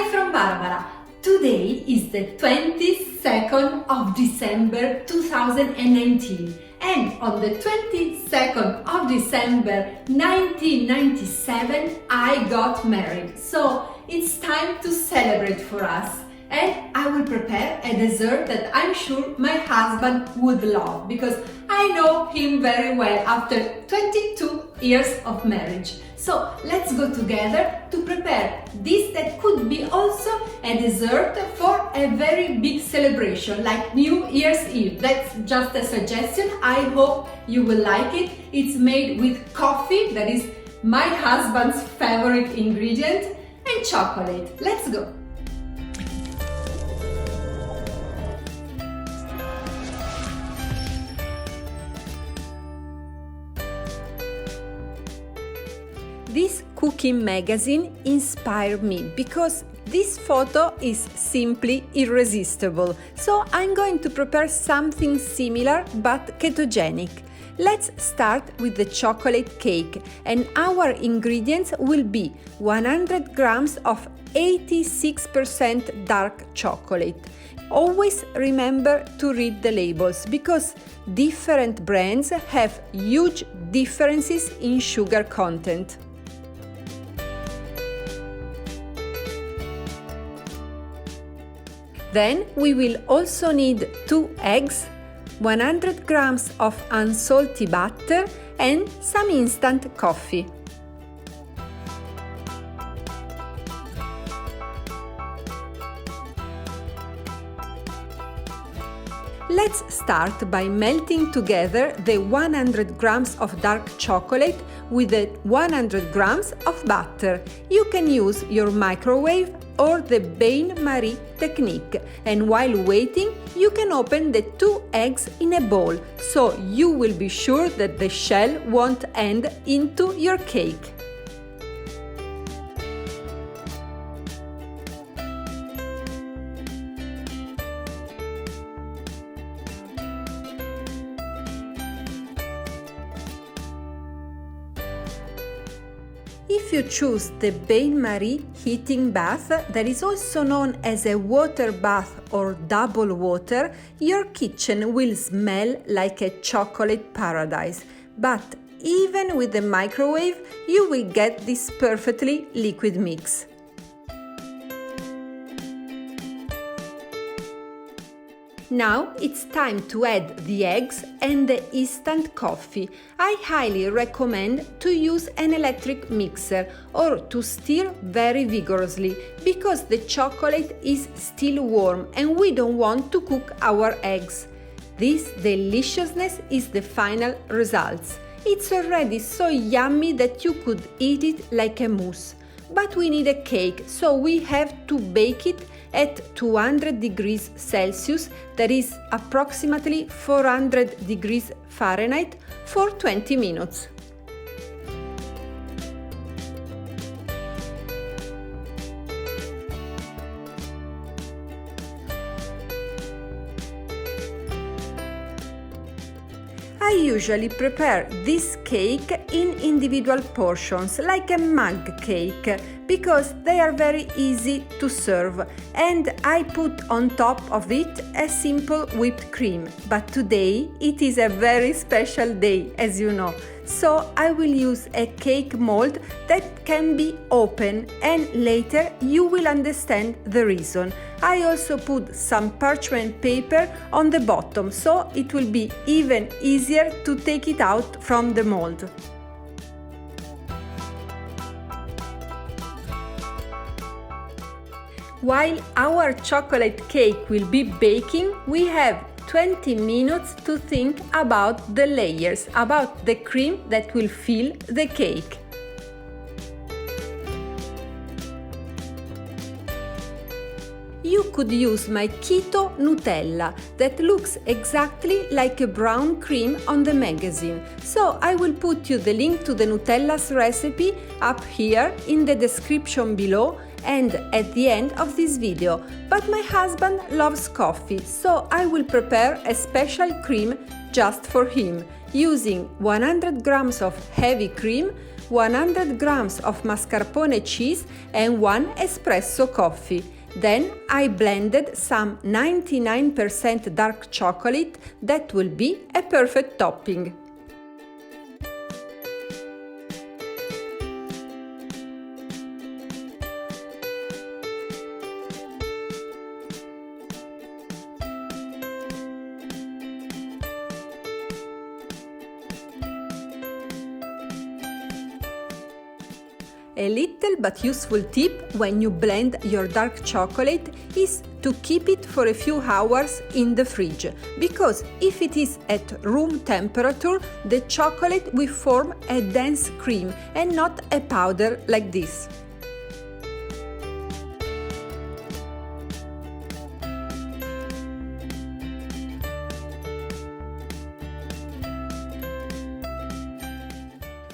Hi from Barbara. Today is the 22nd of December 2019 and on the 22nd of December 1997 I got married. So it's time to celebrate for us. And I will prepare a dessert that I'm sure my husband would love because I know him very well after 22 years of marriage. So let's go together to prepare this that could be also a dessert for a very big celebration like New Year's Eve. That's just a suggestion. I hope you will like it. It's made with coffee, that is my husband's favorite ingredient, and chocolate. Let's go. This cooking magazine inspired me because this photo is simply irresistible. So I'm going to prepare something similar but ketogenic. Let's start with the chocolate cake, and our ingredients will be 100 grams of 86% dark chocolate. Always remember to read the labels because different brands have huge differences in sugar content. Then we will also need 2 eggs, 100 grams of unsalty butter and some instant coffee. Let's start by melting together the 100 grams of dark chocolate with the 100 grams of butter. You can use your microwave or the bain-marie technique, and while waiting you can open the 2 eggs in a bowl so you will be sure that the shell won't end into your cake. If you choose the bain-marie heating bath, that is also known as a water bath or double water, your kitchen will smell like a chocolate paradise. But even with the microwave, you will get this perfectly liquid mix. Now it's time to add the eggs and the instant coffee. I highly recommend to use an electric mixer or to stir very vigorously because the chocolate is still warm and we don't want to cook our eggs. This deliciousness is the final results. It's already so yummy that you could eat it like a mousse. But we need a cake, so we have to bake it at 200 degrees Celsius, that is approximately 400 degrees Fahrenheit, for 20 minutes. I usually prepare this cake in individual portions, like a mug cake, because they are very easy to serve, and I put on top of it a simple whipped cream. But today it is a very special day, as you know, so I will use a cake mold that can be open, and later you will understand the reason. I also put some parchment paper on the bottom, so it will be even easier to take it out from the mold. While our chocolate cake will be baking, we have 20 minutes to think about the layers, about the cream that will fill the cake. You could use my Keto Nutella that looks exactly like a brown cream on the magazine. So I will put you the link to the Nutella's recipe up here in the description below and at the end of this video. But my husband loves coffee, so I will prepare a special cream just for him, using 100 grams of heavy cream, 100 grams of mascarpone cheese and 1 espresso coffee. Then I blended some 99% dark chocolate that will be a perfect topping. A little but useful tip when you blend your dark chocolate is to keep it for a few hours in the fridge, because if it is at room temperature, the chocolate will form a dense cream and not a powder like this.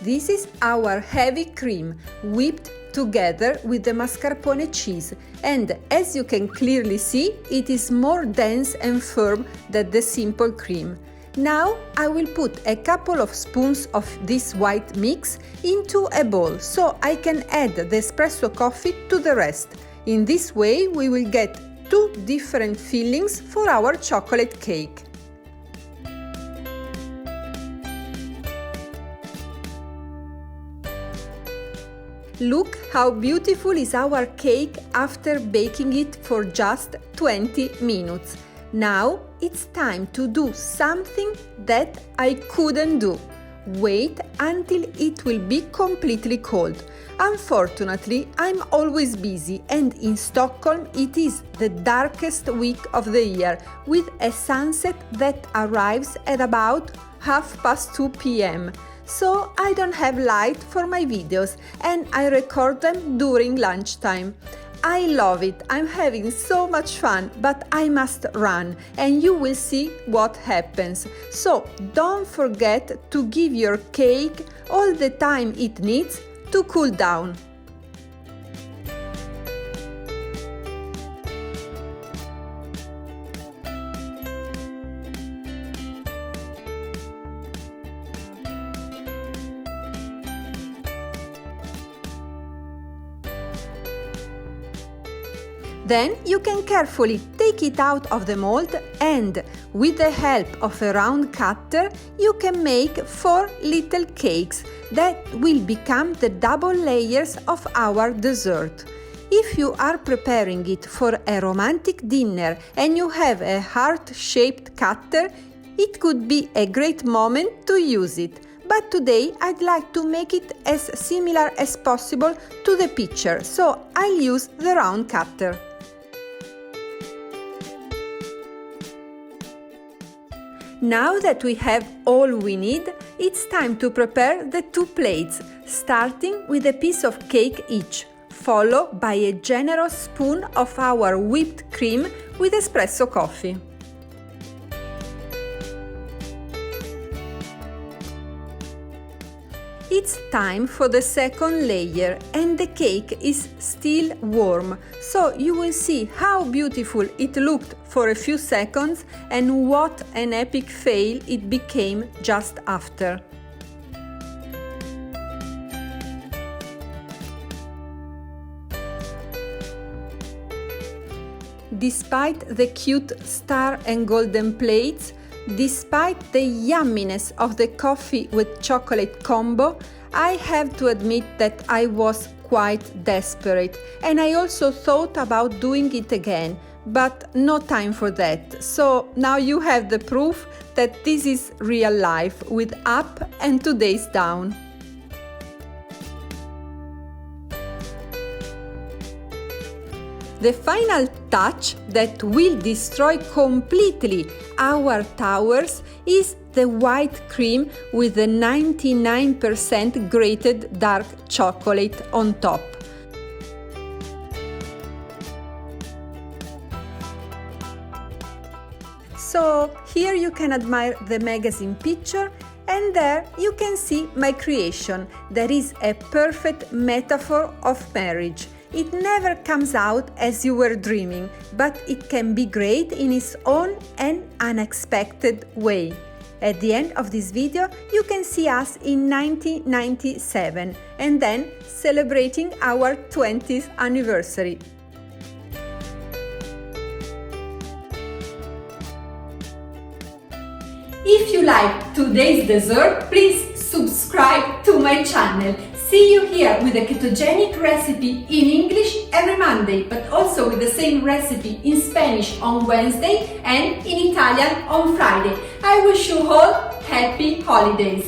This is our heavy cream, whipped together with the mascarpone cheese, and as you can clearly see, it is more dense and firm than the simple cream. Now I will put a couple of spoons of this white mix into a bowl so I can add the espresso coffee to the rest. In this way we will get two different fillings for our chocolate cake. Look how beautiful is our cake after baking it for just 20 minutes. Now it's time to do something that I couldn't do. Wait until it will be completely cold. Unfortunately, I'm always busy, and in Stockholm it is the darkest week of the year, with a sunset that arrives at about 2:30 p.m. So I don't have light for my videos and I record them during lunchtime. I love it, I'm having so much fun, but I must run and you will see what happens. So don't forget to give your cake all the time it needs to cool down. Then you can carefully take it out of the mold and, with the help of a round cutter, you can make 4 little cakes that will become the double layers of our dessert. If you are preparing it for a romantic dinner and you have a heart-shaped cutter, it could be a great moment to use it. But today I'd like to make it as similar as possible to the picture, so I'll use the round cutter. Now that we have all we need, it's time to prepare the 2 plates, starting with a piece of cake each, followed by a generous spoon of our whipped cream with espresso coffee. It's time for the second layer, and the cake is still warm, so you will see how beautiful it looked for a few seconds and what an epic fail it became just after. Despite the cute star and golden plates, despite the yumminess of the coffee with chocolate combo, I have to admit that I was quite desperate, and I also thought about doing it again, but no time for that. So now you have the proof that this is real life with up and 2 days down. The final touch that will destroy completely our towers is the white cream with the 99% grated dark chocolate on top. So here you can admire the magazine picture, and there you can see my creation. That is a perfect metaphor of marriage. It never comes out as you were dreaming, but it can be great in its own and unexpected way. At the end of this video, you can see us in 1997 and then celebrating our 20th anniversary. If you like today's dessert, please subscribe to my channel. See you here with a ketogenic recipe in English every Monday, but also with the same recipe in Spanish on Wednesday and in Italian on Friday. I wish you all happy holidays!